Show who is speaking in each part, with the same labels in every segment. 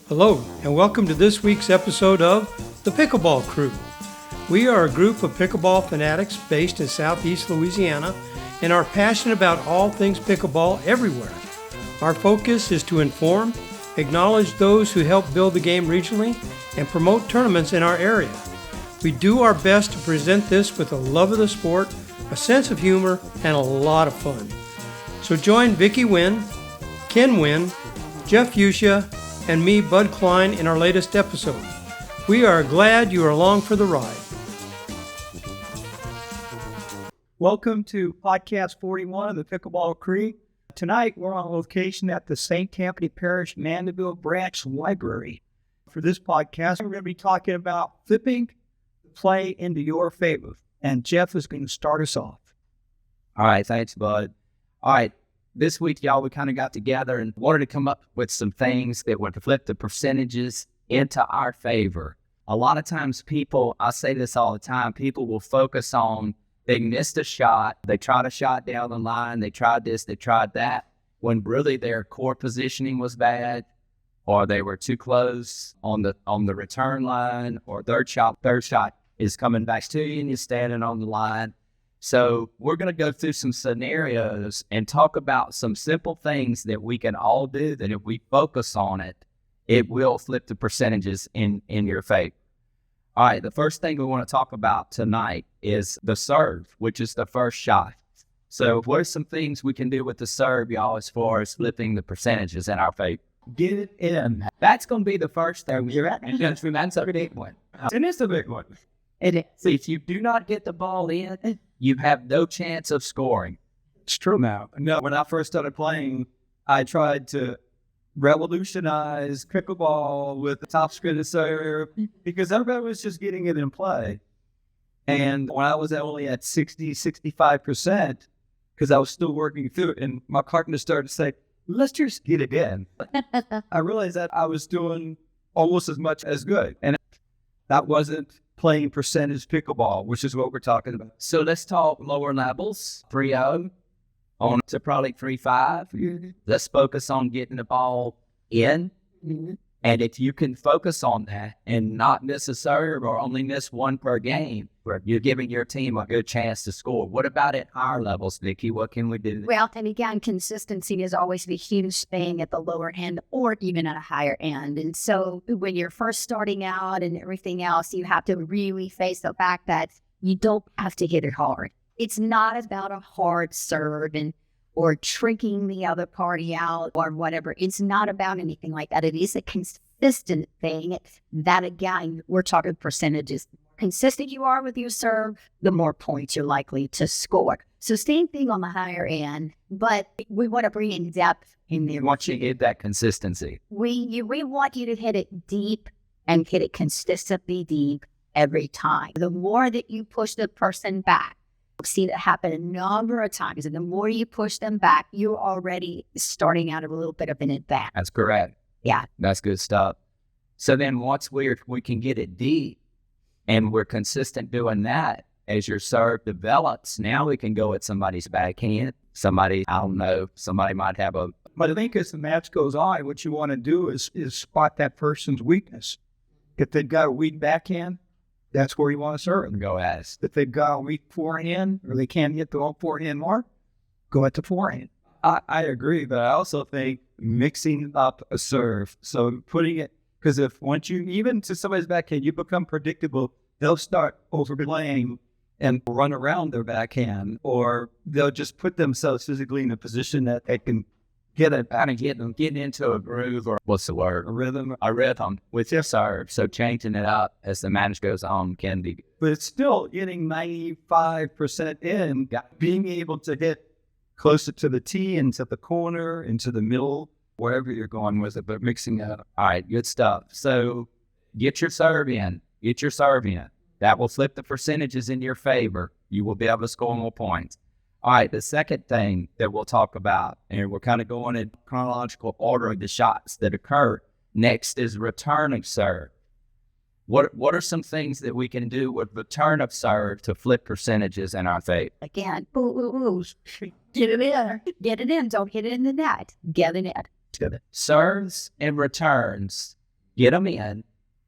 Speaker 1: Hello, and welcome to this week's episode of the Pickleball Crew. We are a group of pickleball fanatics based in southeast Louisiana and are passionate about all things pickleball everywhere. Our focus is to inform, acknowledge those who help build the game regionally, and promote tournaments in our area. We do our best to present this with a love of the sport, a sense of humor, and a lot of fun. So join Vicki Wynn, Ken Wynn, Jeff Fuchsia, and me, Bud Klein, in our latest episode. We are glad you are along for the ride. Welcome to podcast 41 of the Pickleball Crew. Tonight, we're on location at the St. Tammany Parish Mandeville Branch Library. For this podcast, we're going to be talking about flipping the play into your favor. And Jeff is going to start us off.
Speaker 2: All right, thanks, Bud. All right, this week, y'all, we kind of got together and wanted to come up with some things that would flip the percentages into our favor. A lot of times people, I say this all the time, people will focus on they missed a shot, they tried a shot down the line, they tried this, they tried that, when really their core positioning was bad, or they were too close on the return line, or third shot is coming back to you and you're standing on the line. So we're going to go through some scenarios and talk about some simple things that we can all do that if we focus on it, it will flip the percentages in your favor. All right, the first thing we want to talk about tonight is the serve, which is the first shot. So what are some things we can do with the serve, y'all, as far as flipping the percentages in our favor?
Speaker 1: Get it in.
Speaker 2: That's going to be the first thing. You're right. That's a big one.
Speaker 1: It is the big one.
Speaker 2: It is. So if you do not get the ball in, you have no chance of scoring.
Speaker 1: It's true now. No, when I first started playing, I tried to revolutionize pickleball with the top spin serve because everybody was just getting it in play. And when I was only at 65%, because I was still working through it, and my partner started to say, let's just get it in. I realized that I was doing almost as much as good. And that wasn't playing percentage pickleball, which is what we're talking about.
Speaker 2: So let's talk lower levels, 3-0 on to probably 3-5. Let's focus on getting the ball in. And if you can focus on that and not miss a serve or only miss one per game, you're giving your team a good chance to score. What about at higher levels, Vicki? What can we do?
Speaker 3: Well, and again, consistency is always the huge thing at the lower end or even at a higher end. And so when you're first starting out and everything else, you have to really face the fact that you don't have to hit it hard. It's not about a hard serve or tricking the other party out or whatever. It's not about anything like that. It is a consistent thing that, again, we're talking percentages. Consistent you are with your serve, the more points you're likely to score. So same thing on the higher end, but we want to bring in depth in there.
Speaker 2: Once you get that consistency.
Speaker 3: We want you to hit it deep and hit it consistently deep every time. The more that you push the person back, I've seen it happen a number of times, and the more you push them back, you're already starting out a little bit of an advantage.
Speaker 2: That's correct.
Speaker 3: Yeah.
Speaker 2: That's good stuff. So then once we can get it deep and we're consistent doing that, as your serve develops, now we can go at somebody's backhand. Somebody, I don't know, somebody might have a...
Speaker 1: But I think as the match goes on, what you want to do is spot that person's weakness. If they've got a weak backhand, that's where you want to serve and
Speaker 2: go at.
Speaker 1: If they've got a weak forehand or they can't hit the forehand mark, go at the forehand. I agree, but I also think mixing up a serve. So putting it, because if once you, even to somebody's backhand, you become predictable, they'll start overplaying and run around their backhand, or they'll just put themselves physically in a position that they can get it out and
Speaker 2: get into a groove, or what's the word?
Speaker 1: A rhythm
Speaker 2: with your serve. So changing it up as the match goes on can be.
Speaker 1: But it's still getting 95% in, being able to hit closer to the tee, into the corner, into the middle, wherever you're going with it, but mixing it up.
Speaker 2: All right, good stuff. So get your serve in. That will flip the percentages in your favor. You will be able to score more points. All right, the second thing that we'll talk about, and we're kind of going in chronological order of the shots that occur, next is return of serve. What are some things that we can do with return of serve to flip percentages in our favor?
Speaker 3: Again, get it in. Don't hit it in the net. Get it in.
Speaker 2: Serves and returns get them in.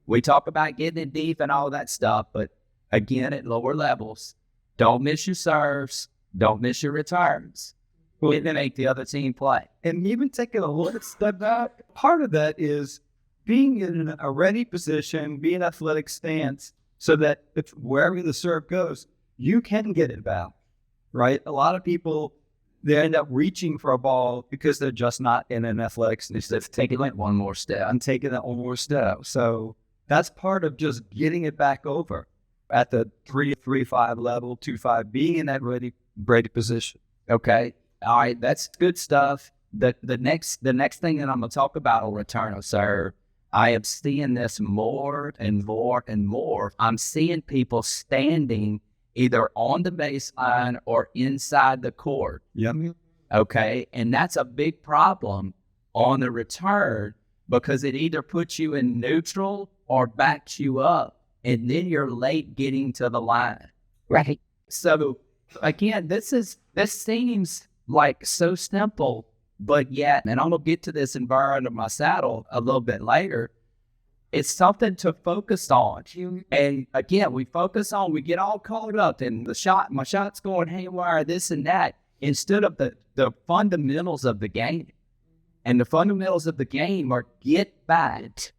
Speaker 2: We talk about getting it deep and all that stuff, but again, at lower levels, don't miss your serves, don't miss your returns. It can make the other team play.
Speaker 4: And even taking a little step back, part of that is being in a ready position, be an athletic stance, so that if wherever the serve goes, you can get it back, right? A lot of people, they end up reaching for a ball because they're just not in an athletic stance.
Speaker 2: They're taking it one more step.
Speaker 4: I'm taking that one more step. So that's part of just getting it back over at the 3-3-5 level, 2-5, being in that ready position.
Speaker 2: Okay. All right. That's good stuff. The next thing that I'm going to talk about on return of serve, I am seeing this more and more and more. I'm seeing people standing either on the baseline or inside the court.
Speaker 4: Yep.
Speaker 2: Okay. And that's a big problem on the return because it either puts you in neutral or backs you up, and then you're late getting to the line.
Speaker 3: Right.
Speaker 2: So again, this seems like so simple, but yet, and I'm going to get to this in Burr Under My Saddle a little bit later, it's something to focus on. And again, we get all caught up in my shot's going haywire, this and that, instead of the fundamentals of the game. And the fundamentals of the game are get back,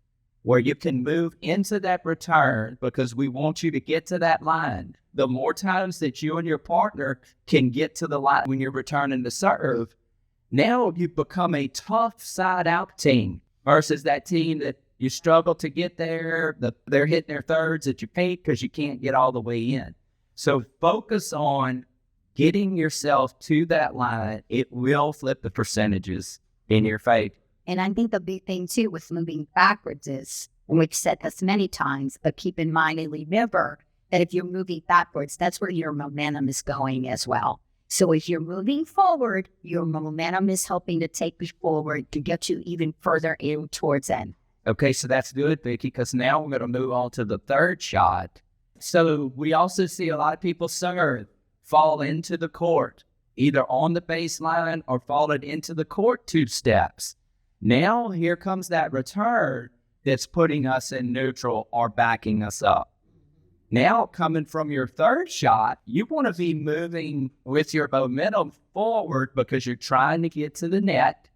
Speaker 2: where you can move into that return because we want you to get to that line. The more times that you and your partner can get to the line when you're returning the serve, now you've become a tough side out team versus that team that you struggle to get there. They're hitting their thirds at your feet because you can't get all the way in. So focus on getting yourself to that line. It will flip the percentages in your favor.
Speaker 3: And I think the big thing too with moving backwards is, and we've said this many times, but keep in mind and remember that if you're moving backwards, that's where your momentum is going as well. So if you're moving forward, your momentum is helping to take you forward to get you even further in towards end.
Speaker 2: Okay, so that's good, Vicki, because now we're going to move on to the third shot. So we also see a lot of people serve fall into the court, either on the baseline or falling into the court 2 steps. Now here comes that return that's putting us in neutral or backing us up. Now coming from your third shot, you want to be moving with your momentum forward because you're trying to get to the net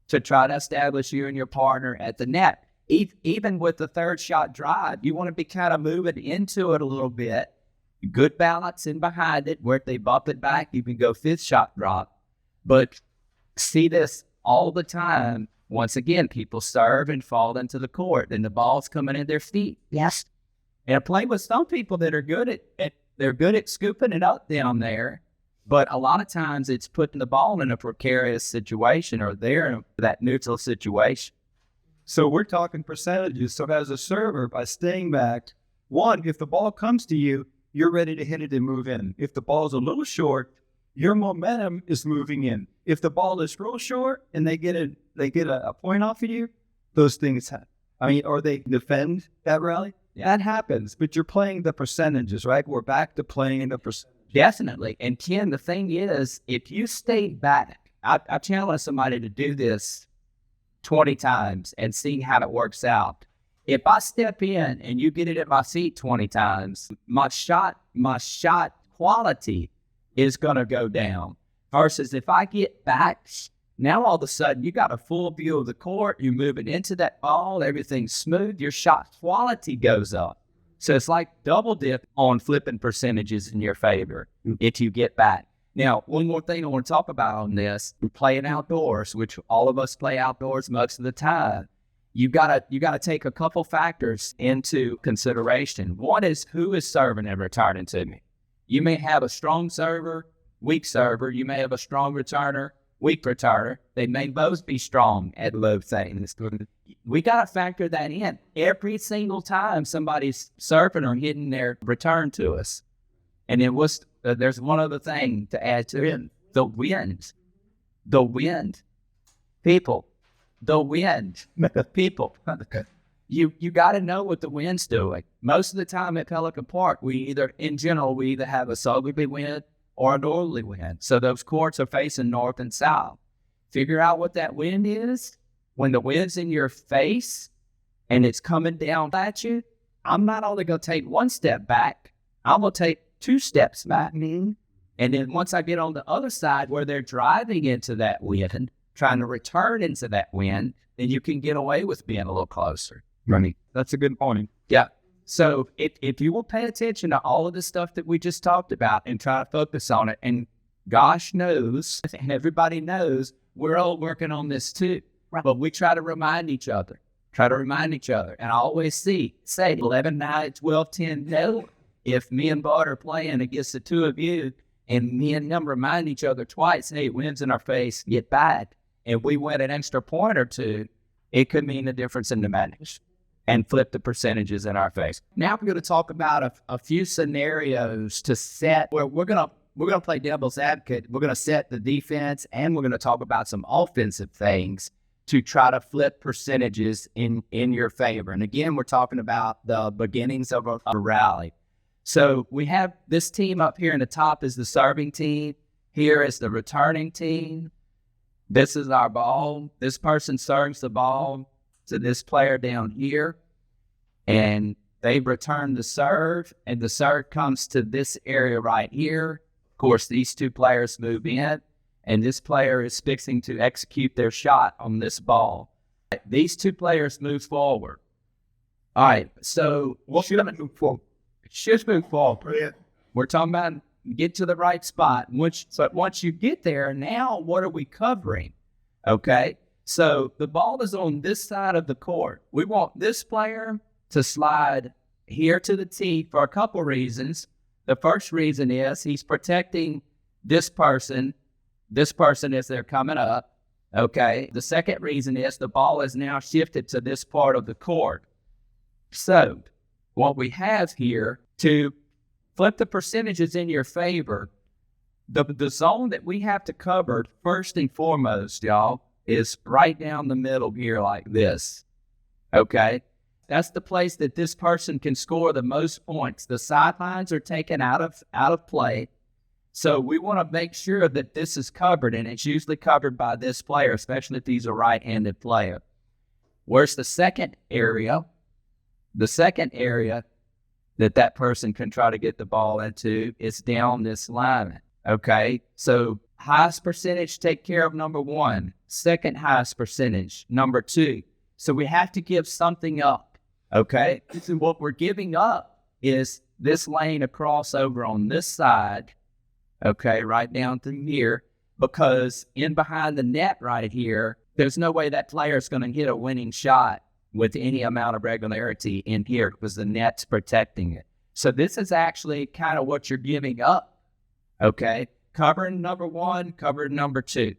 Speaker 2: to try to establish you and your partner at the net. Even with the third shot drive, you want to be kind of moving into it a little bit. Good balance in behind it, where if they bump it back, you can go 5th shot drop. But see this all the time. Once again, people serve and fall into the court, and the ball's coming in their feet.
Speaker 3: Yes.
Speaker 2: And I play with some people that are good at scooping it up down there, but a lot of times it's putting the ball in a precarious situation, or they're in that neutral situation.
Speaker 4: So we're talking percentages. So as a server, by staying back, one, if the ball comes to you, you're ready to hit it and move in. If the ball's a little short, your momentum is moving in. If the ball is real short and they get a point off of you, those things happen. Or they defend that rally. That happens, but you're playing the percentages, right? We're back to playing the percentages.
Speaker 2: Definitely. And Ken, the thing is, if you stay back, I challenge somebody to do this 20 times and see how it works out. If I step in and you get it at my feet 20 times, my shot quality is going to go down. Versus if I get back, now all of a sudden you got a full view of the court, you're moving into that ball, everything's smooth, your shot quality goes up. So it's like double dip on flipping percentages in your favor if you get back. Now, one more thing I want to talk about on this, playing outdoors, which all of us play outdoors most of the time. You gotta take a couple factors into consideration. One is who is serving and returning to me. You may have a strong server, weak server. You may have a strong returner, weak returner. They may both be strong at both things. We got to factor that in every single time somebody's serving or hitting their return to us. And then there's one other thing to add to it: the wind. The wind. People. The wind. People. You got to know what the wind's doing. Most of the time at Pelican Park, we either have a southerly wind or a northerly wind. So those courts are facing north and south. Figure out what that wind is. When the wind's in your face and it's coming down at you, I'm not only going to take one step back, I'm going to take 2 steps back. And then once I get on the other side where they're driving into that wind, trying to return into that wind, then you can get away with being a little closer.
Speaker 4: Right. That's a good point.
Speaker 2: Yeah. So if you will pay attention to all of the stuff that we just talked about and try to focus on it, and gosh knows, and everybody knows, we're all working on this too.
Speaker 3: Right.
Speaker 2: But we try to remind each other. And I always say 11, 9, 12, 10, no. If me and Bud are playing against the 2 of you, and me and them remind each other twice, hey, wind's in our face, get back, and we win an extra point or 2, it could mean the difference in the match and flip the percentages in our face. Now we're going to talk about a few scenarios to set where we're going to play devil's advocate. We're going to set the defense, and we're going to talk about some offensive things to try to flip percentages in your favor. And again, we're talking about the beginnings of a rally. So we have this team up here in the top is the serving team. Here is the returning team. This is our ball. This person serves the ball to this player down here, and they return the serve, and the serve comes to this area right here. Of course, these 2 players move in, and this player is fixing to execute their shot on this ball. These 2 players move forward. All right, so
Speaker 4: We're going to move forward.
Speaker 2: should move forward.
Speaker 4: Brilliant.
Speaker 2: We're talking about get to the right spot. But once you get there, now what are we covering? Okay, so the ball is on this side of the court. We want this player to slide here to the tee for a couple reasons. The first reason is he's protecting this person as they're coming up. Okay, the second reason is the ball is now shifted to this part of the court. So what we have here to flip the percentages in your favor, the zone that we have to cover first and foremost, y'all, is right down the middle here like this. Okay? That's the place that this person can score the most points. The sidelines are taken out of play. So we want to make sure that this is covered, and it's usually covered by this player, especially if he's a right-handed player. Where's the second area? The second area that person can try to get the ball into is down this line. Okay, so highest percentage, take care of number 1. Second highest percentage, number 2. So we have to give something up. Okay, so what we're giving up is this lane across over on this side. Okay, right down through here, because in behind the net right here, there's no way that player is going to hit a winning shot with any amount of regularity in here because the net's protecting it. So this is actually kind of what you're giving up. Okay, covering number 1, covering number 2.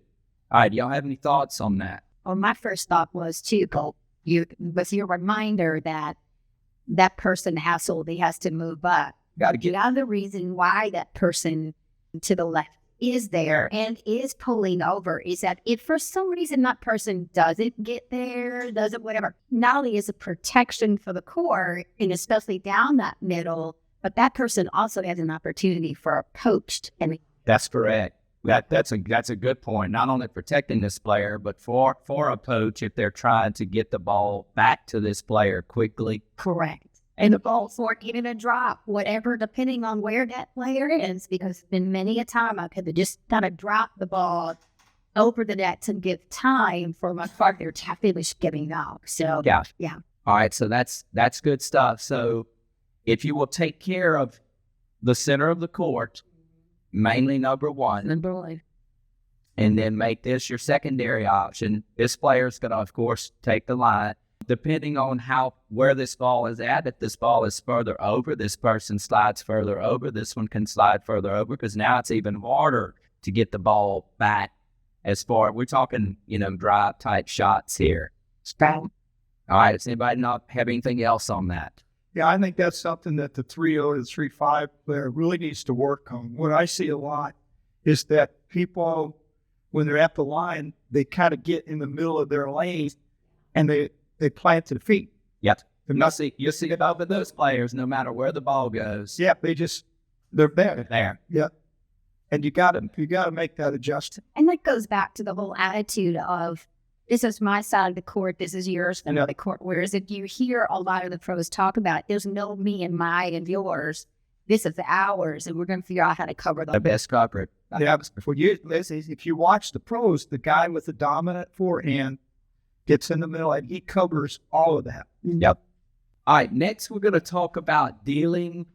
Speaker 2: All right, y'all have any thoughts on that?
Speaker 3: Well, my first thought was to go, with your reminder that person he has to move up.
Speaker 2: Got to get
Speaker 3: The other reason why that person to the left is there and is pulling over is that if for some reason that person doesn't get there, doesn't whatever, not only is it protection for the court and especially down that middle, but that person also has an opportunity for a poached. And
Speaker 2: That's correct. That's a good point. Not only protecting this player, but for a poach if they're trying to get the ball back to this player quickly.
Speaker 3: correct. And the ball for getting a drop, whatever, depending on where that player is, because it's been many a time I could have just kind of dropped the ball over the net to give time for my partner to finish giving out. So,
Speaker 2: Yeah.
Speaker 3: yeah.
Speaker 2: All right, so that's good stuff. So if you will take care of the center of the court, mainly number 1, and then make this your secondary option, this player is going to, of course, take the line. Depending on where this ball is at, if this ball is further over, this person slides further over, this one can slide further over, because now it's even harder to get the ball back as far, we're talking, drive type shots here. All right, does anybody not have anything else on that?
Speaker 4: Yeah, I think that's something that the 3-0 and 3-5 player really needs to work on. What I see a lot is that people, when they're at the line, they kind of get in the middle of their lane and they plant to the feet.
Speaker 2: Yep. You see it over those players no matter where the ball goes.
Speaker 4: Yeah, they're there.
Speaker 2: There.
Speaker 4: Yeah. And you gotta make that adjustment.
Speaker 3: And that goes back to the whole attitude of this is my side of the court, this is yours side of the court. Whereas if you hear a lot of the pros talk about, there's no me and my and yours, this is ours, and we're going to figure out how to cover
Speaker 2: The best cover.
Speaker 4: Yeah, for you, if you watch the pros, the guy with the dominant forehand gets in the middle and he covers all of that.
Speaker 2: Yep. All right, next we're going to talk about dealing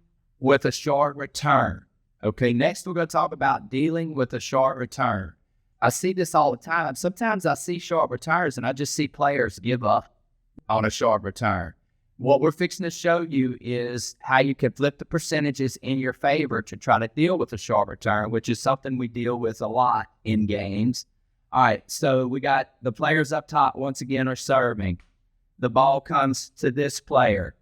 Speaker 2: with a short return. Okay, next we're going to talk about dealing with a short return. I see this all the time. Sometimes I see short returns and I just see players give up on a short return. What we're fixing to show you is how you can flip the percentages in your favor to try to deal with a short return, which is something we deal with a lot in games. All right, so we got the players up top once again are serving. The ball comes to this player.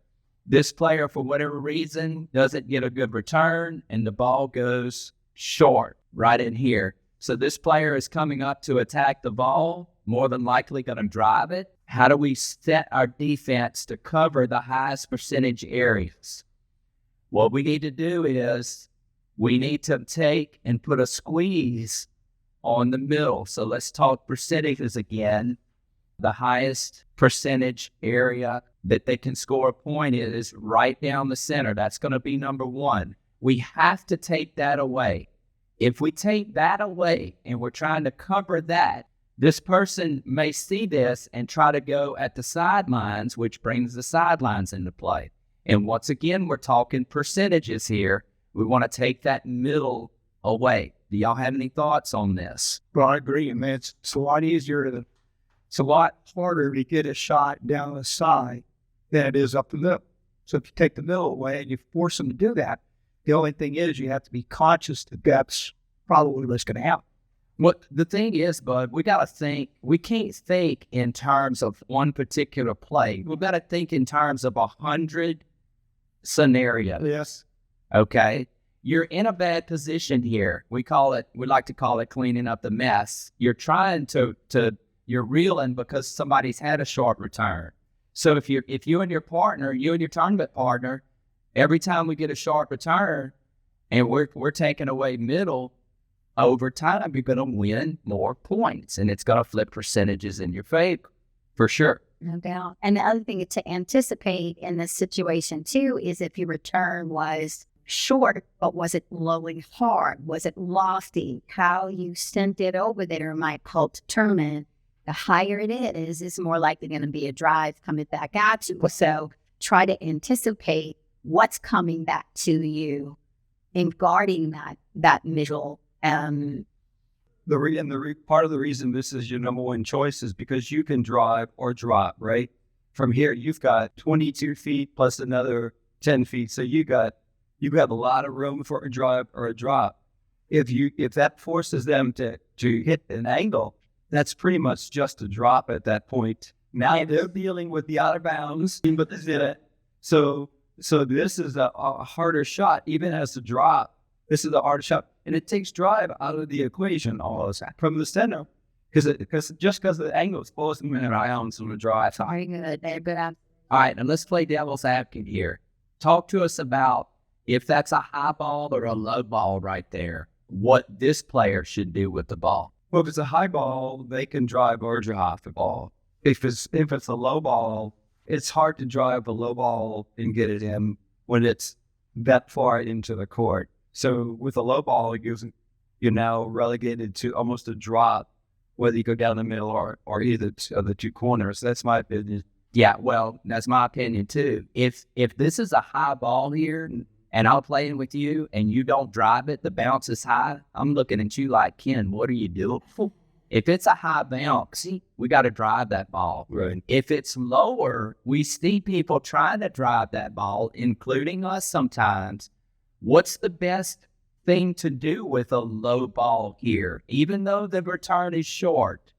Speaker 2: This player, for whatever reason, doesn't get a good return, and the ball goes short right in here. So this player is coming up to attack the ball, more than likely going to drive it. How do we set our defense to cover the highest percentage areas? What we need to do is we need to take and put a squeeze on the middle. So let's talk percentages again. The highest percentage area that they can score a point is right down the center. That's going to be number one. We have to take that away. If we take that away and we're trying to cover that, this person may see this and try to go at the sidelines, which brings the sidelines into play. And once again, we're talking percentages here. We want to take that middle away. Do y'all have any thoughts on this?
Speaker 4: Well, I agree. And it's a lot it's a lot harder to get a shot down the side than it is up the middle. So if you take the middle away and you force them to do that, the only thing is you have to be conscious that that's probably what's going to happen.
Speaker 2: What the thing is, Bud, we got to think, we can't think in terms of one particular play. We've got to think in terms of 100 scenarios.
Speaker 4: Yes.
Speaker 2: Okay. You're in a bad position here. We like to call it cleaning up the mess. You're trying you're reeling because somebody's had a short return. So if you and your tournament partner, every time we get a short return and we're taking away middle, over time, you're going to win more points, and it's going to flip percentages in your favor, for sure.
Speaker 3: No doubt. And the other thing to anticipate in this situation, too, is if your return was short, but was it blowing hard? Was it lofty? How you sent it over there might help determine the higher it is, it's more likely going to be a drive coming back at you. So try to anticipate what's coming back to you in guarding that middle.
Speaker 4: Part of the reason this is your number one choice is because you can drive or drop, right? From here, you've got 22 feet plus another 10 feet. So you have a lot of room for a drive or a drop. If that forces them to hit an angle, that's pretty much just a drop at that point. Now they're dealing with the out of bounds, but this is it. So this is a harder shot, even as a drop. This is a hard shot, and it takes drive out of the equation almost from the center, because the angle is supposed to be around on the drive.
Speaker 3: Sorry, good.
Speaker 2: All right, and let's play devil's advocate here. Talk to us about if that's a high ball or a low ball right there, what this player should do with the ball.
Speaker 4: Well, if it's a high ball, they can drive or drop the ball. If it's a low ball, it's hard to drive a low ball and get it in when it's that far into the court. So with a low ball, you're now relegated to almost a drop, whether you go down the middle or either of the two corners. That's my opinion.
Speaker 2: Yeah, well, that's my opinion too. If this is a high ball here and I'm playing with you and you don't drive it, the bounce is high, I'm looking at you like, Ken, what are you doing? If it's a high bounce, we got to drive that ball.
Speaker 4: Right.
Speaker 2: If it's lower, we see people trying to drive that ball, including us sometimes. What's the best thing to do with a low ball here, even though the return is short?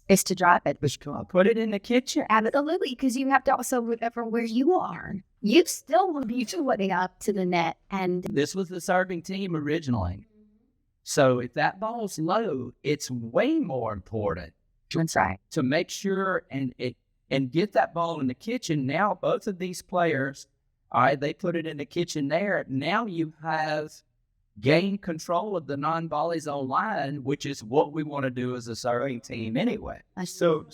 Speaker 3: It's to drive it.
Speaker 2: Put it in the kitchen.
Speaker 3: Absolutely, because you have to also remember where you are. You still will be shooting up to the net. And
Speaker 2: this was the serving team originally. So if that ball's low, it's way more important
Speaker 3: that's right.
Speaker 2: to make sure and get that ball in the kitchen. Now, both of these players, all right, they put it in the kitchen there. Now you have gain control of the non-volley zone line, which is what we want to do as a serving team anyway.
Speaker 4: So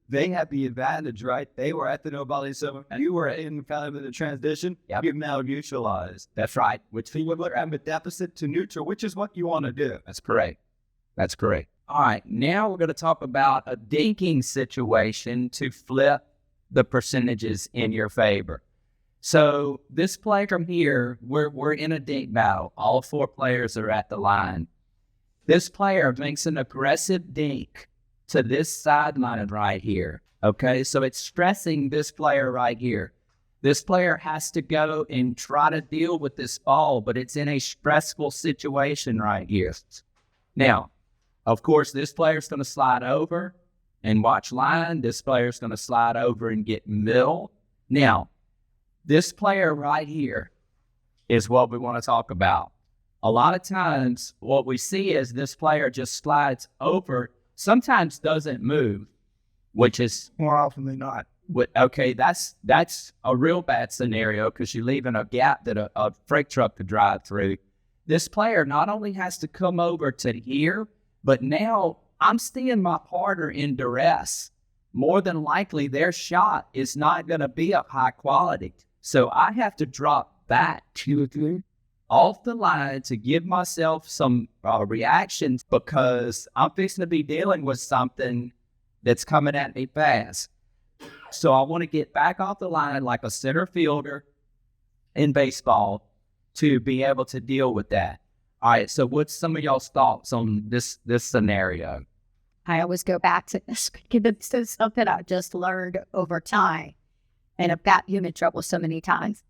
Speaker 4: they had the advantage, right? They were at the no volley zone. You were in kind of in the transition.
Speaker 2: Yep.
Speaker 4: You've now neutralized.
Speaker 2: That's right.
Speaker 4: Which you would have a deficit to neutral, which is what you want to do.
Speaker 2: That's correct. That's correct. All right. Now we're going to talk about a dinking situation to flip the percentages in your favor. So this play from here, we're in a dink battle. All 4 players are at the line. This player makes an aggressive dink to this sideline right here. Okay, so it's stressing this player right here. This player has to go and try to deal with this ball, but it's in a stressful situation right here. Now, of course, this player's going to slide over and watch line. This player's going to slide over and get middle. Now, this player right here is what we want to talk about. A lot of times, what we see is this player just slides over, sometimes doesn't move, which is
Speaker 4: More often than not.
Speaker 2: okay. That's a real bad scenario because you're leaving a gap that a freight truck could drive through. This player not only has to come over to here, but now I'm seeing my partner in duress. More than likely, their shot is not going to be of high quality. So I have to drop back off the line to give myself some reactions because I'm fixing to be dealing with something that's coming at me fast. So I want to get back off the line like a center fielder in baseball to be able to deal with that. All right, so what's some of y'all's thoughts on this scenario?
Speaker 3: I always go back to this because it's something I just learned over time. And I've got you in trouble so many times.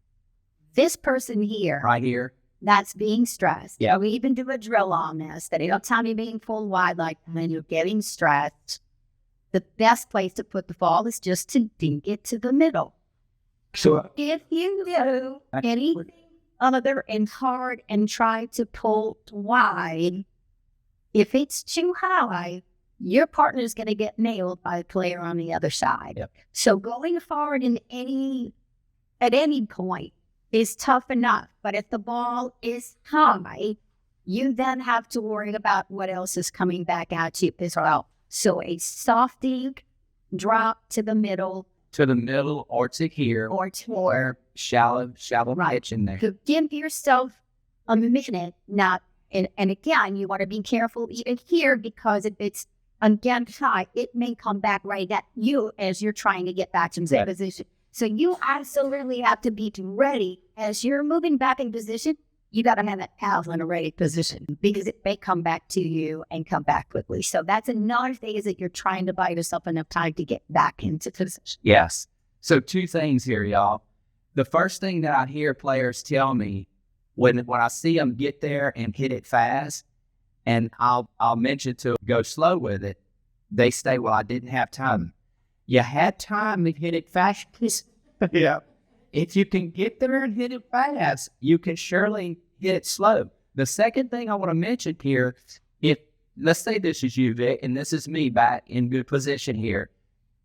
Speaker 3: This person here,
Speaker 2: Right here?
Speaker 3: that's being stressed.
Speaker 2: Yeah.
Speaker 3: We even do a drill on this, that anytime you're being full wide, like when you're getting stressed, the best place to put the ball is just to dink it to the middle.
Speaker 4: So
Speaker 3: If you do anything other and hard and try to pull wide, if it's too high, your partner is going to get nailed by a player on the other side.
Speaker 2: Yep.
Speaker 3: So going forward at any point is tough enough. But if the ball is high, you then have to worry about what else is coming back at you as well. So a soft dink, drop to the middle,
Speaker 2: To the middle or to here
Speaker 3: or
Speaker 2: shallow
Speaker 3: Right.
Speaker 2: pitch in there.
Speaker 3: to give yourself a minute. Not and again, you want to be careful even here because if it's again high, it may come back right at you as you're trying to get back to
Speaker 2: Right.
Speaker 3: position. So you absolutely have to be ready as you're moving back in position. You got to have that paddle in a ready position because it may come back to you and come back quickly. So that's another thing is that you're trying to buy yourself enough time to get back into position.
Speaker 2: Yes. So 2 things here, y'all. The first thing that I hear players tell me when I see them get there and hit it fast, and I'll mention to go slow with it, they say, well, I didn't have time. You had time to hit it fast.
Speaker 4: yeah,
Speaker 2: If you can get there and hit it fast, you can surely hit it slow. The second thing I want to mention here, if let's say this is you, Vic, and this is me back in good position here.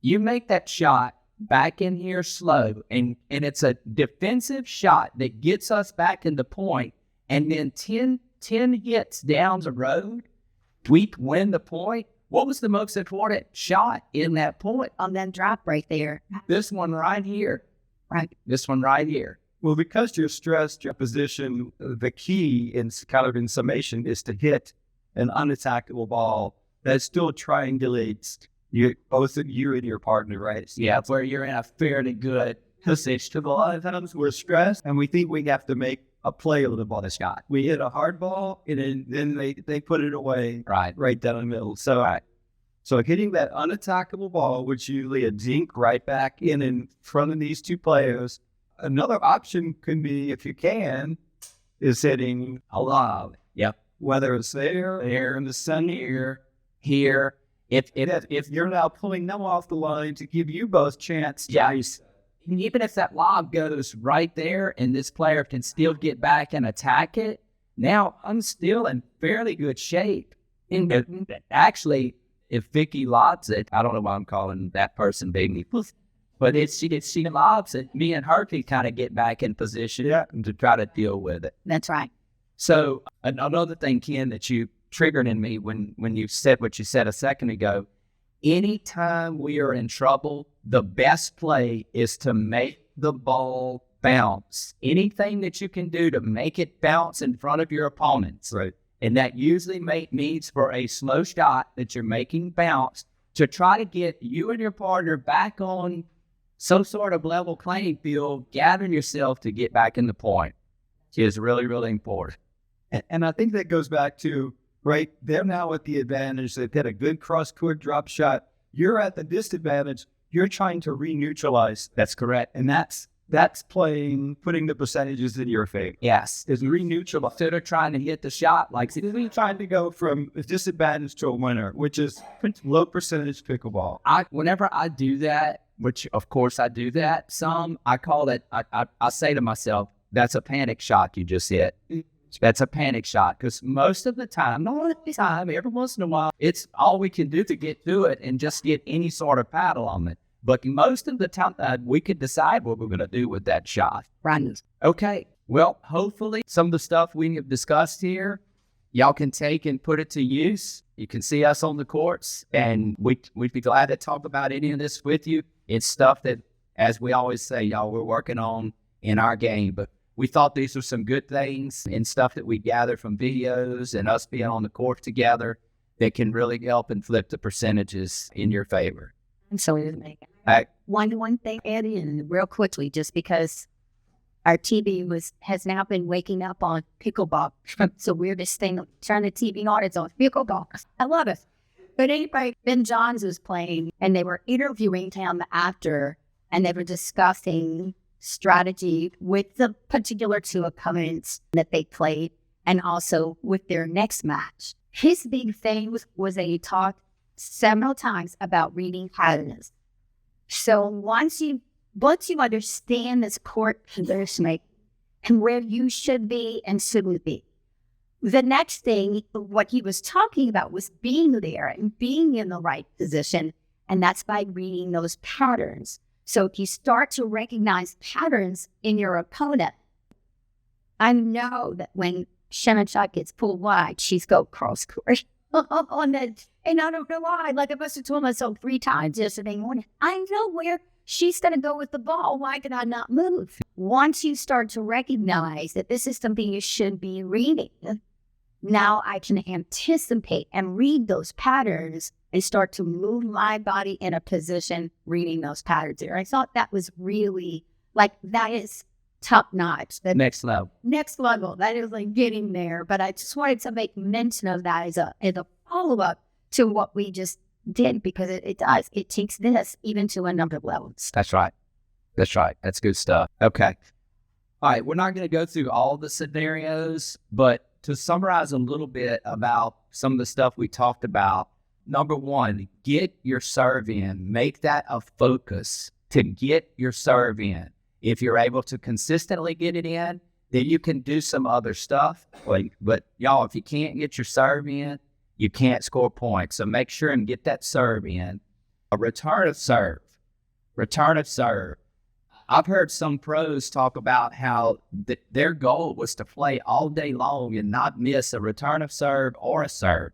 Speaker 2: You make that shot back in here slow, and it's a defensive shot that gets us back in the point, and then 10 hits down the road, we win the point. What was the most important shot in that point?
Speaker 3: On that drop right there.
Speaker 2: This one right here.
Speaker 3: Right.
Speaker 2: This one right here.
Speaker 4: well, because you're stressed, your position, the key in kind of in summation is to hit an unattackable ball that still triangulates both you and your partner, right?
Speaker 2: Yeah, where you're in a fairly good position.
Speaker 4: A lot of times we're stressed and we think we have to make a play with the ball.
Speaker 2: The shot.
Speaker 4: We hit a hard ball and then they put it away
Speaker 2: Right.
Speaker 4: down the middle. So hitting that unattackable ball, which usually a dink right back in front of these 2 players. Another option could be, if you can, is hitting a lob.
Speaker 2: Yep.
Speaker 4: Whether it's there in the center,
Speaker 2: Here. If
Speaker 4: you're now pulling them off the line to give you both chance.
Speaker 2: Even if that lob goes right there and this player can still get back and attack it, now I'm still in fairly good shape. And actually, if Vicki lobs it, I don't know why I'm calling that person baby, but if she lobs it, me and her can kind of get back in position to try to deal with it.
Speaker 3: That's right.
Speaker 2: So another thing, Ken, that you triggered in me when you said what you said a second ago, anytime we are in trouble, the best play is to make the ball bounce. Anything that you can do to make it bounce in front of your opponents.
Speaker 4: Right.
Speaker 2: And that usually means for a slow shot that you're making bounce to try to get you and your partner back on some sort of level playing field, gathering yourself to get back in the point is really, really important.
Speaker 4: And I think that goes back to, right, they're now at the advantage. They've got a good cross-court drop shot. You're at the disadvantage. You're trying to re-neutralize.
Speaker 2: That's correct.
Speaker 4: And that's putting the percentages in your favor.
Speaker 2: Yes.
Speaker 4: Is re-neutralize.
Speaker 2: Instead of trying to hit the shot, like
Speaker 4: trying to go from a disadvantage to a winner, which is low percentage pickleball.
Speaker 2: Whenever I do that, which of course I do that some, I call it, I say to myself, that's a panic shot you just hit. That's a panic shot, because most of the time, not all the time, every once in a while, it's all we can do to get through it and just get any sort of paddle on it. But most of the time, we could decide what we're going to do with that shot.
Speaker 3: Right.
Speaker 2: Okay. Well, hopefully some of the stuff we have discussed here, y'all can take and put it to use. You can see us on the courts, and we'd be glad to talk about any of this with you. It's stuff that, as we always say, y'all, we're working on in our game. But we thought these were some good things and stuff that we gathered from videos and us being on the court together that can really help and flip the percentages in your favor.
Speaker 3: And so one thing, Eddie, and real quickly, just because our TV has now been waking up on pickleball. So we're just turn the TV on, it's on pickleball. I love it. But anyway, Ben Johns was playing, and they were interviewing him after, and they were discussing strategy with the particular two opponents that they played, and also with their next match. His big thing was that he talked several times about reading patterns. So once you understand this court positioning and where you should be and shouldn't be, the next thing, what he was talking about was being there and being in the right position, and that's by reading those patterns. So if you start to recognize patterns in your opponent, I know that when Shannon shot gets pulled wide, she's go cross court. And I don't know why. Like I must have told myself 3 times yesterday morning, I know where she's going to go with the ball. Why can I not move? Once you start to recognize that this is something you should be reading, now I can anticipate and read those patterns and start to move my body in a position reading those patterns there. I thought that was really, that is top notch.
Speaker 2: Next level.
Speaker 3: Next level. That is getting there. But I just wanted to make mention of that as a follow-up to what we just did, because it does. It takes this even to a number of levels.
Speaker 2: That's right. That's good stuff. Okay. All right. We're not going to go through all the scenarios, but to summarize a little bit about some of the stuff we talked about, number 1, get your serve in. Make that a focus to get your serve in. If you're able to consistently get it in, then you can do some other stuff. But y'all, if you can't get your serve in, you can't score points. So make sure and get that serve in. A return of serve. I've heard some pros talk about how their goal was to play all day long and not miss a return of serve or a serve,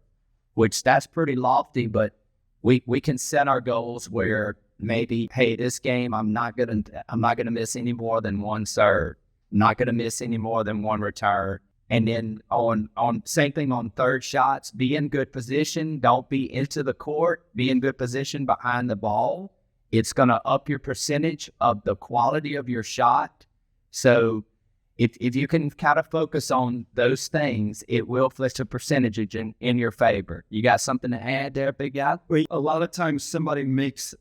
Speaker 2: which that's pretty lofty, but we can set our goals where maybe, hey, this game, I'm not gonna miss any more than 1 serve. I'm not gonna miss any more than 1 return. And then on same thing on third shots, be in good position. Don't be into the court. Be in good position behind the ball. It's going to up your percentage of the quality of your shot. So if you can kind of focus on those things, it will flip the percentage in your favor. You got something to add there, big guy?
Speaker 4: A lot of times somebody makes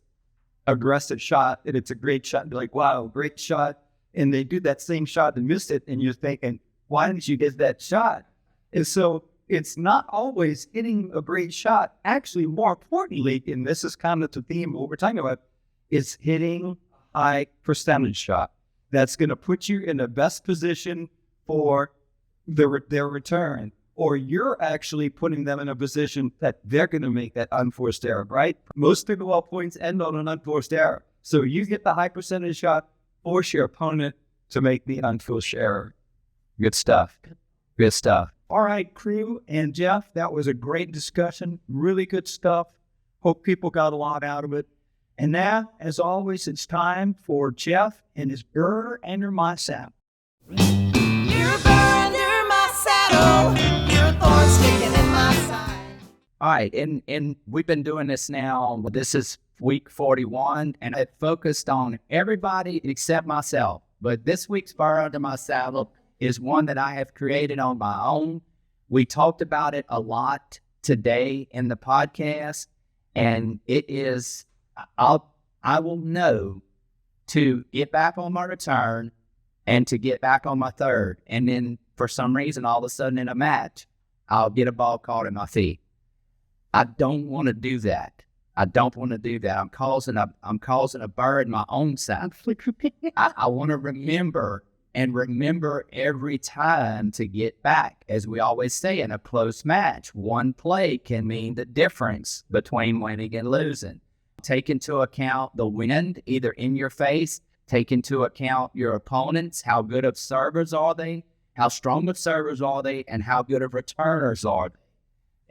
Speaker 4: aggressive shot and it's a great shot. They're like, wow, great shot. And they do that same shot and miss it. And you're thinking, why didn't you get that shot? And so it's not always hitting a great shot. Actually, more importantly, and this is kind of the theme of what we're talking about, is hitting a high percentage shot. That's going to put you in the best position for their return. Or you're actually putting them in a position that they're going to make that unforced error, right? Most pickleball points end on an unforced error. So you get the high percentage shot, force your opponent to make the unforced error.
Speaker 2: Good stuff. Good stuff.
Speaker 4: All right, Krewe and Jeff, that was a great discussion. Really good stuff. Hope people got a lot out of it. And now, as always, it's time for Jeff and his Burr Under My Saddle.
Speaker 5: You're Burr under my saddle. You're a thorn sticking in my side.
Speaker 2: All right, and we've been doing this now. This is week 41, and I focused on everybody except myself. But this week's Burr Under My Saddle is one that I have created on my own. We talked about it a lot today in the podcast, and it is, I will know to get back on my return and to get back on my third. And then for some reason, all of a sudden in a match, I'll get a ball caught in my feet. I don't want to do that. I'm causing a burr in my own side. I want to remember every time to get back. As we always say in a close match, one play can mean the difference between winning and losing. Take into account the wind, either in your face, take into account your opponents, how good of servers are they, how strong of servers are they, and how good of returners are they.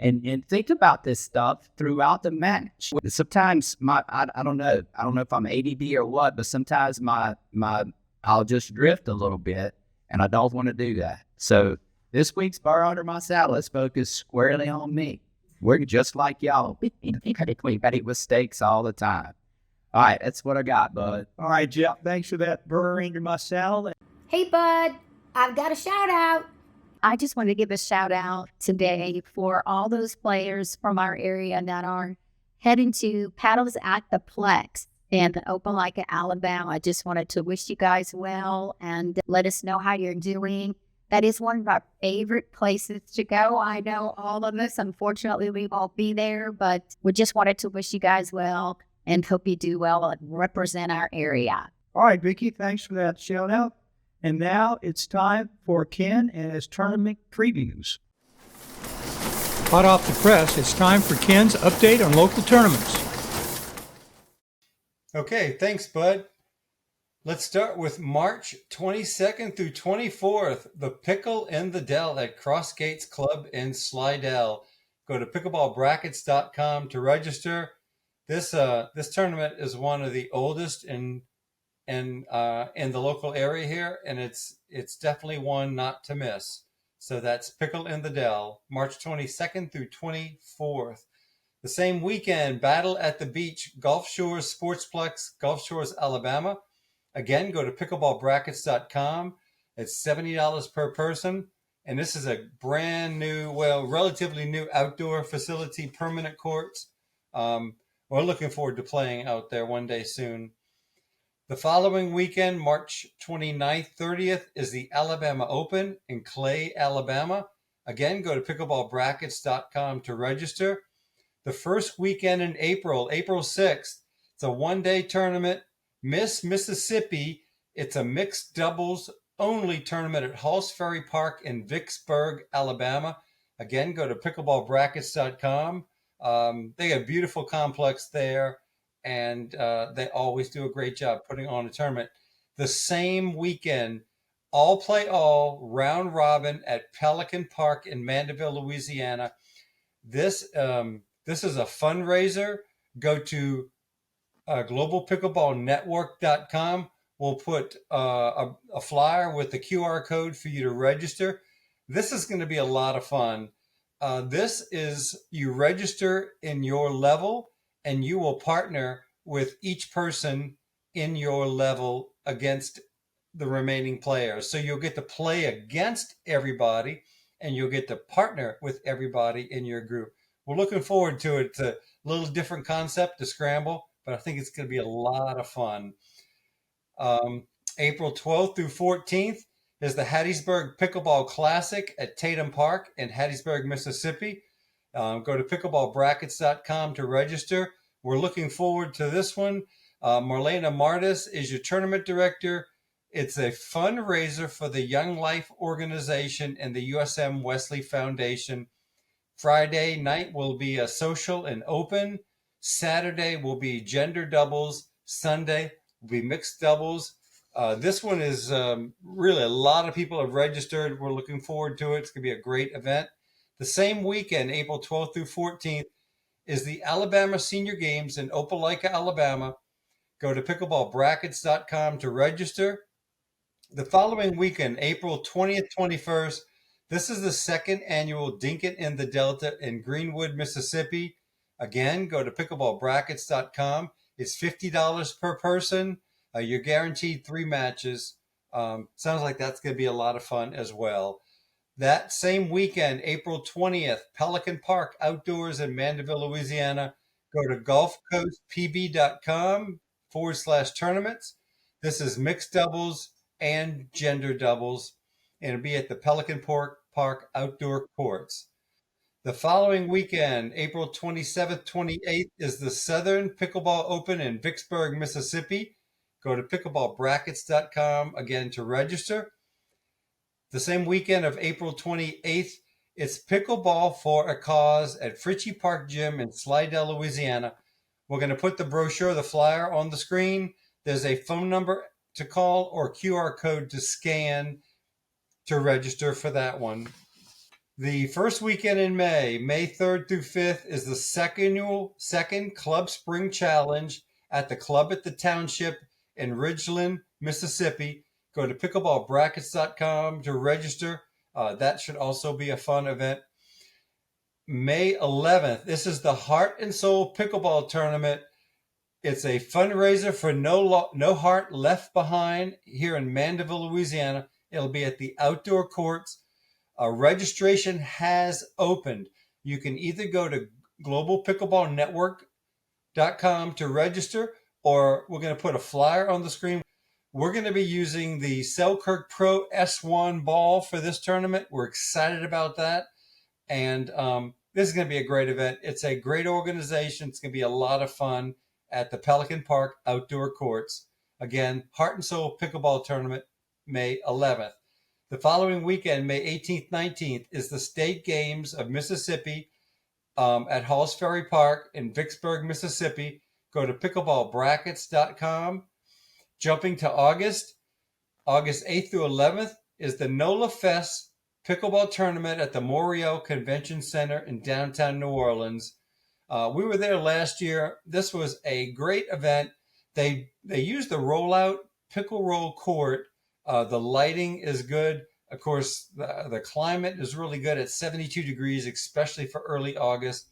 Speaker 2: And think about this stuff throughout the match. Sometimes I don't know if I'm ADD or what, but sometimes I'll just drift a little bit, and I don't want to do that. So this week's Burr Under My Saddle is focused squarely on me. We're just like y'all. We make mistakes all the time. All right, that's what I got, bud.
Speaker 4: All right, Jeff, thanks for that Burr Under My Saddle.
Speaker 3: Hey, bud, I've got a shout out. I just want to give a shout out today for all those players from our area that are heading to paddles at the Plex in Opelika, Alabama. I just wanted to wish you guys well and let us know how you're doing. That is one of our favorite places to go. I know all of us, unfortunately, we won't be there, but we just wanted to wish you guys well and hope you do well and represent our area.
Speaker 4: All right, Vicki, thanks for that shout out. And now it's time for Ken and his tournament previews.
Speaker 1: Hot off the press, it's time for Ken's update on local tournaments. Okay, thanks, Bud. Let's start with March 22nd through 24th, the Pickle in the Dell at Cross Gates Club in Slidell. Go to pickleballbrackets.com to register. This tournament is one of the oldest in the local area here, and it's definitely one not to miss. So that's Pickle in the Dell, March 22nd through 24th. The same weekend, Battle at the Beach, Gulf Shores Sportsplex, Gulf Shores, Alabama. Again, go to pickleballbrackets.com. It's $70 per person, and this is a brand new, relatively new outdoor facility, permanent courts. We're looking forward to playing out there one day soon. The following weekend, March 29th, 30th, is the Alabama Open in Clay, Alabama. Again, go to pickleballbrackets.com to register. The first weekend in April 6th, it's a one-day tournament, Miss Mississippi. It's a mixed doubles only tournament at Halls Ferry Park in Vicksburg, Alabama. Again, go to pickleballbrackets.com. They have a beautiful complex there, and they always do a great job putting on a tournament. The same weekend, all play all, round robin at Pelican Park in Mandeville, Louisiana. This is a fundraiser. Go to globalpickleballnetwork.com. We'll put a flyer with the QR code for you to register. This is going to be a lot of fun. This is, you register in your level, and you will partner with each person in your level against the remaining players. So you'll get to play against everybody, and you'll get to partner with everybody in your group. We're looking forward to it. It's a little different concept to scramble, but I think it's going to be a lot of fun. April 12th through 14th is the Hattiesburg Pickleball Classic at Tatum Park in Hattiesburg, Mississippi. Go to pickleballbrackets.com to register. We're looking forward to this one. Marlena Martis is your tournament director. It's a fundraiser for the Young Life organization and the USM Wesley Foundation. Friday night will be a social and open. Saturday will be gender doubles. Sunday will be mixed doubles.
Speaker 6: This one is really a lot of people have registered. We're looking forward to it. It's going to be a great event. The same weekend, April 12th through 14th, is the Alabama Senior Games in Opelika, Alabama. Go to pickleballbrackets.com to register. The following weekend, April 20th, 21st, this is the second annual Dinkin' in the Delta in Greenwood, Mississippi. Again, go to pickleballbrackets.com. It's $50 per person. You're guaranteed 3 matches. Sounds like that's going to be a lot of fun as well. That same weekend, April 20th, Pelican Park Outdoors in Mandeville, Louisiana. Go to gulfcoastpb.com/tournaments. This is mixed doubles and gender doubles, and it'll be at the Pelican Park Outdoor Courts. The following weekend, April 27th, 28th, is the Southern Pickleball Open in Vicksburg, Mississippi. Go to pickleballbrackets.com again to register. The same weekend of April 28th, it's Pickleball for a Cause at Fritchie Park Gym in Slidell, Louisiana. We're going to put the brochure, the flyer on the screen. There's a phone number to call or QR code to scan to register for that one. The first weekend in May, May 3rd through 5th, is the second Club Spring Challenge at the Club at the Township in Ridgeland, Mississippi. Go to pickleballbrackets.com to register. That should also be a fun event. May 11th, this is the Heart and Soul Pickleball Tournament. It's a fundraiser for No Heart Left Behind here in Mandeville, Louisiana. It'll be at the outdoor courts. Registration has opened. You can either go to globalpickleballnetwork.com to register, or we're going to put a flyer on the screen. We're going to be using the Selkirk Pro S1 ball for this tournament. We're excited about that. And this is going to be a great event. It's a great organization. It's going to be a lot of fun at the Pelican Park Outdoor Courts. Again, Heart and Soul Pickleball Tournament, May 11th. The following weekend, May 18th, 19th, is the State Games of Mississippi at Halls Ferry Park in Vicksburg, Mississippi. Go to pickleballbrackets.com. Jumping to August 8th through 11th, is the NOLA Fest Pickleball Tournament at the Moriel Convention Center in downtown New Orleans. We were there last year. This was a great event. They used the rollout pickle roll court. The lighting is good. Of course, the climate is really good at 72 degrees, especially for early August.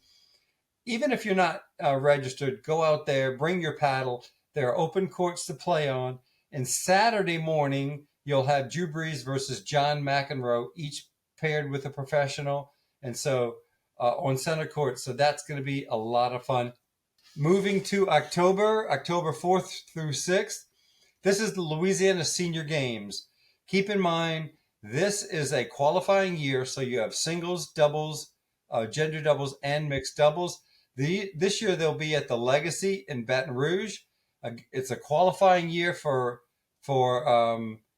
Speaker 6: Even if you're not registered, go out there, bring your paddle. There are open courts to play on. And Saturday morning, you'll have Drew Brees versus John McEnroe, each paired with a professional. And so on center court. So that's going to be a lot of fun. Moving to October 4th through 6th, this is the Louisiana Senior Games. Keep in mind, this is a qualifying year, so you have singles, doubles, gender doubles, and mixed doubles. This year they'll be at the Legacy in Baton Rouge. It's a qualifying year for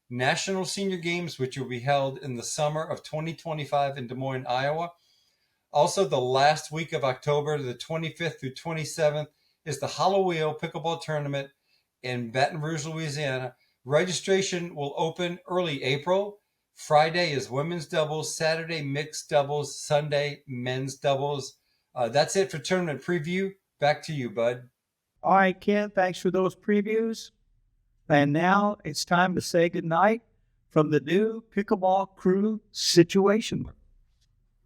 Speaker 6: National Senior Games, which will be held in the summer of 2025 in Des Moines, Iowa. Also, the last week of October, the 25th through 27th, is the Hollow Wheel Pickleball Tournament in Baton Rouge, Louisiana. Registration will open early April. Friday is women's doubles, Saturday mixed doubles, Sunday men's doubles. That's it for tournament preview. Back to you, Bud.
Speaker 4: All right, Ken, thanks for those previews. And now it's time to say goodnight from the new Pickleball Crew Situation.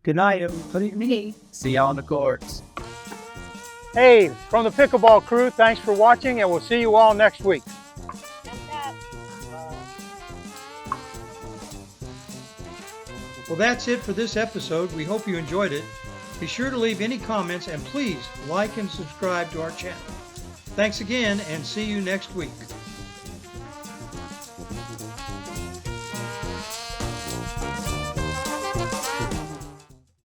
Speaker 4: Good night, everybody.
Speaker 2: See y'all on the courts.
Speaker 1: Hey, from the Pickleball Crew, thanks for watching, and we'll see you all next week. Well, that's it for this episode. We hope you enjoyed it. Be sure to leave any comments, and please like and subscribe to our channel. Thanks again, and see you next week.